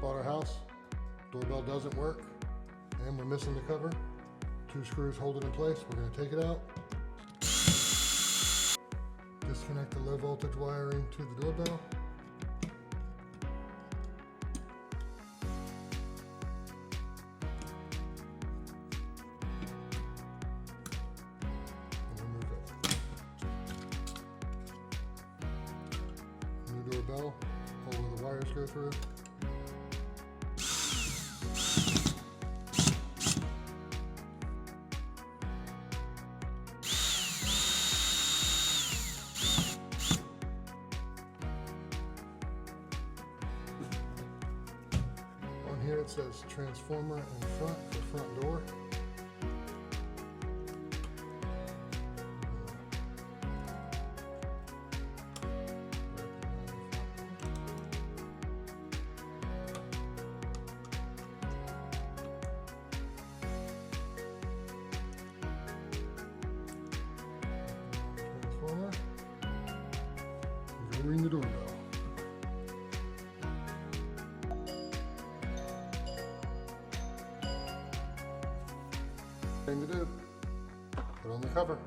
bought our house. Doorbell doesn't work, and we're missing the cover. 2 screws hold it in place. We're going to take it out. Disconnect the low voltage wiring to the doorbell. New doorbell, hole where the wires go through. On here it says transformer in front for front door. Ring the doorbell. Thing to do, put on the cover.